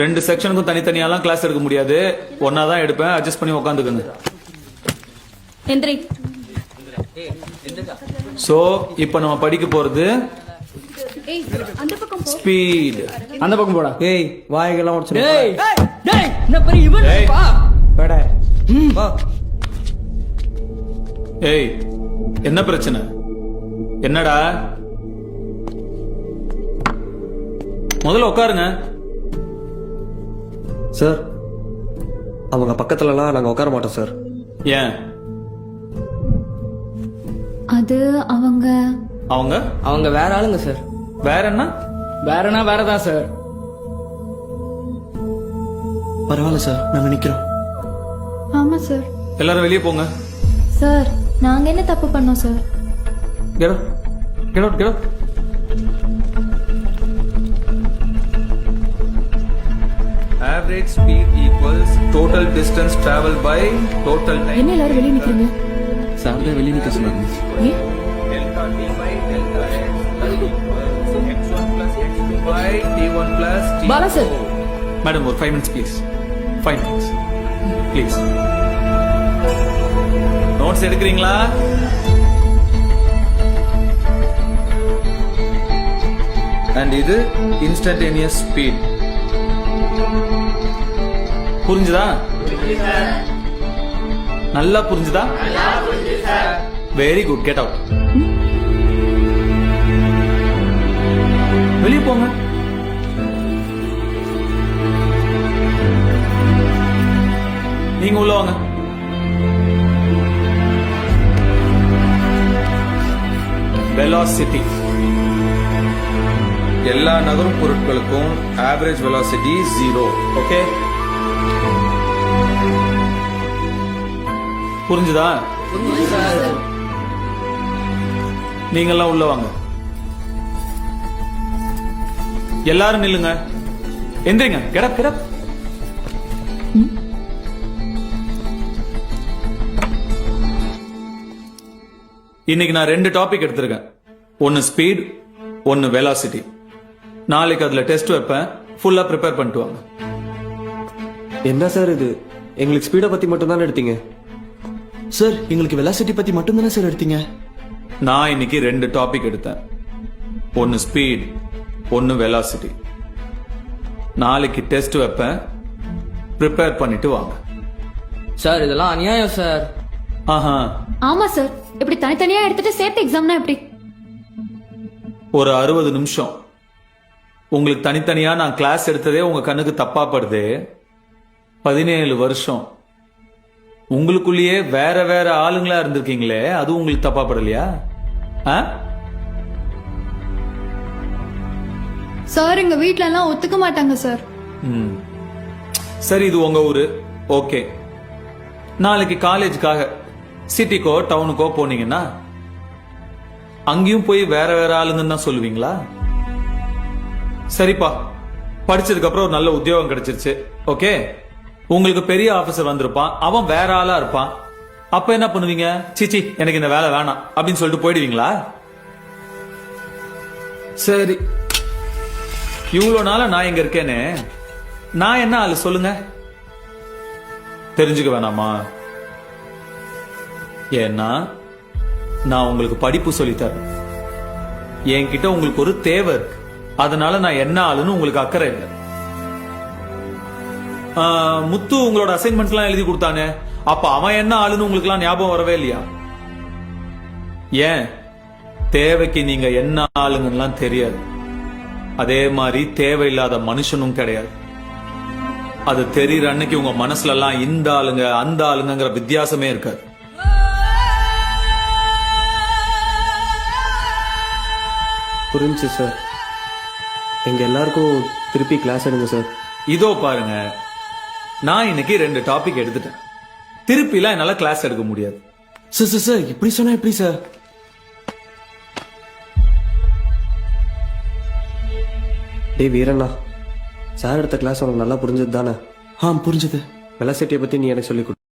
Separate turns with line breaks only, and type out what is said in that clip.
ரெண்டு செக்ஷனுக்கும் தனித்தனியாலாம் கிளாஸ் எடுக்க முடியாது. ஒன்னா தான் எடுப்பேன். அட்ஜஸ்ட் பண்ணி உட்காந்துக்கங்க.
எந்திரி.
சோ இப்போ நம்ம படிக்க போறது
ஏய் அந்த பக்கம் போ.
ஸ்பீட்.
அந்த பக்கம் போடா.
ஏய் வாய்க்கெல்லாம் உடச்சு
டேய் டேய் என்ன பெரிய இவன்
ஏய்.
பா
பேட வா.
ஏய் என்ன பிரச்சனை? என்னடா? முதல்ல உட்காருங்க.
சார் அவங்க பக்கத்துலலாம் நாங்க உட்கார மாட்டோம் சார்.
ஏன்?
அது அவங்க
அவங்க வேற ஆளுங்க சார்.
வேற என்ன?
வேறனா வேறதான் சார்.
பரவாயில்ல சார் நாங்க நிக்கிறோம்.
ஆமா சார்.
எல்லாரும் வெளியே போங்க.
சார் நாங்க என்ன தப்பு பண்ணோம் sir?
Get out. Get out. Get out. Average speed equals total distance traveled by total time.
என்ன எல்லாரும் வெளிய நிக்கிறீங்க?
சார் தான் வெளியே நிக்க சொன்னாங்க.
ஏன்?
Delta t by delta x equals x1 plus x2 by t1 plus t2.
Bala sir.
Madam, ஒரு 5 minutes please. 5 minutes. Please. Notes எடுக்கிறீங்களா? And இது instantaneous speed. புரிஞ்சுதா? நல்லா புரிஞ்சுதா? Very good. Get out. வெளியே போங்க. நீங்க உள்ள வாங்க. வெலாசிட்டி. எல்லா நகரும் பொருட்களுக்கும் ஆவரேஜ் வெலாசிட்டி 0. ஓகே, புரிஞ்சுதா? நீங்கெல்லாம் உள்ள வாங்க. எல்லாரும் நில்லுங்க. எந்திரிங்க. Get up get up. இன்னைக்கு நான் 2 டாபிக் எடுத்திருக்கேன். ஒன்னு ஸ்பீட், ஒன்னு வெலாசிட்டி. நாளைக்கு அதுல டெஸ்ட் வைப்பேன். ஃபுல்லா ப்ரிப்பேர் பண்ணிட்டு வாங்க.
என்ன சார் இது? எங்களுக்கு ஸ்பீடை பத்தி மட்டும் தானே எடுத்தீங்க.
சார் எங்களுக்கு வெலாசிட்டி பத்தி மட்டும் தானே சார் எடுத்தீங்க.
நான் இன்னைக்கு 2 டாபிக் எடுத்தேன். ஒன்னு ஸ்பீட், ஒன்னு வெலாசிட்டி. நாளைக்கு டெஸ்ட் வைப்பேன். ப்ரிப்பேர் பண்ணிட்டு வாங்க.
சார் இதெல்லாம் அநியாயம் சார்.
ஆஹா,
ஆமா சார். இப்படி தனித்தனியா எடுத்துட்டு சேர்த்து எக்ஸாம்னா எப்படி?
ஒரு 60 நிமிஷம் உங்களுக்கு தனித்தனியா நான் கிளாஸ் எடுத்ததே உங்க கண்ணுக்கு தப்பா படுது. 17 வருஷம் உங்களுக்குள்ளேயே வேற வேற ஆளுங்களா இருந்திருக்கீங்களே, அது உங்களுக்கு தப்பா படலையா?
சார் எங்க வீட்ல எல்லாம் ஒத்துக்க மாட்டாங்க சார்.
சரி, இது உங்க ஊரு. ஓகே, நாளைக்கு காலேஜுக்காக சிட்டிக்கோ டவுனுக்கோ போனீங்கன்னா அங்கேயும் போய் வேற வேற ஆளுங்கன்னு தான் சொல்லுவீங்களா? சரிப்பா, படிச்சதுக்கு அப்புறம் ஒரு நல்ல உத்தியோகம் கிடைச்சிருச்சு. ஓகே, உங்களுக்கு பெரிய ஆபீசர் வந்திருப்பான். அவன் வேற ஆளா இருப்பான். அப்ப என்ன பண்ணுவீங்க? சிச்சி எனக்கு இந்த வேலை வேணாம் அப்படின்னு சொல்லிட்டு போயிடுவீங்களா? சரி, இவ்வளவு நாள நான் இங்க இருக்கேனே, நான் என்ன ஆளு சொல்லுங்க? தெரிஞ்சுக்க வேணாமா? ஏன்னா நான் உங்களுக்கு படிப்பு சொல்லித்தரேன். என்கிட்ட உங்களுக்கு ஒரு தேவை இருக்கு. அதனால நான் என்ன ஆளுன்னு உங்களுக்கு அக்கறை இல்லை. முத்து உங்களோட அசைன்மெண்ட் எல்லாம் எழுதி கொடுத்தானே, அப்ப அவன் என்ன ஆளுன்னு உங்களுக்கு எல்லாம் ஞாபகம் வரவே இல்லையா? ஏன்? தேவைக்கு நீங்க என்ன ஆளுங்கன்னு தெரியாது. அதே மாதிரி தேவையில்லாத மனுஷனும் கிடையாது. அது தெரியற அன்னைக்கு உங்க மனசுல எல்லாம் இந்த ஆளுங்க அந்த ஆளுங்கிற வித்தியாசமே இருக்காது.
புரிஞ்சு சார். எங்க எல்லாருக்கும் திருப்பி கிளாஸ் எடுங்க சார்.
இதோ பாருங்க, நான் இன்னைக்கு 2 டாபிக் எடுத்துட்டேன். திருப்பிலாம் என்னால கிளாஸ் எடுக்க முடியாது.
சார் சார் சார் இப்படி சொன்னா எப்படி சார்?
டேய் வீரண்ணா, சார் எடுத்த கிளாஸ் உனக்கு நல்லா புரிஞ்சது தானே?
புரிஞ்சது.
வெலாசிட்டியை பத்தி நீ எனக்கு சொல்லிக் கொடு.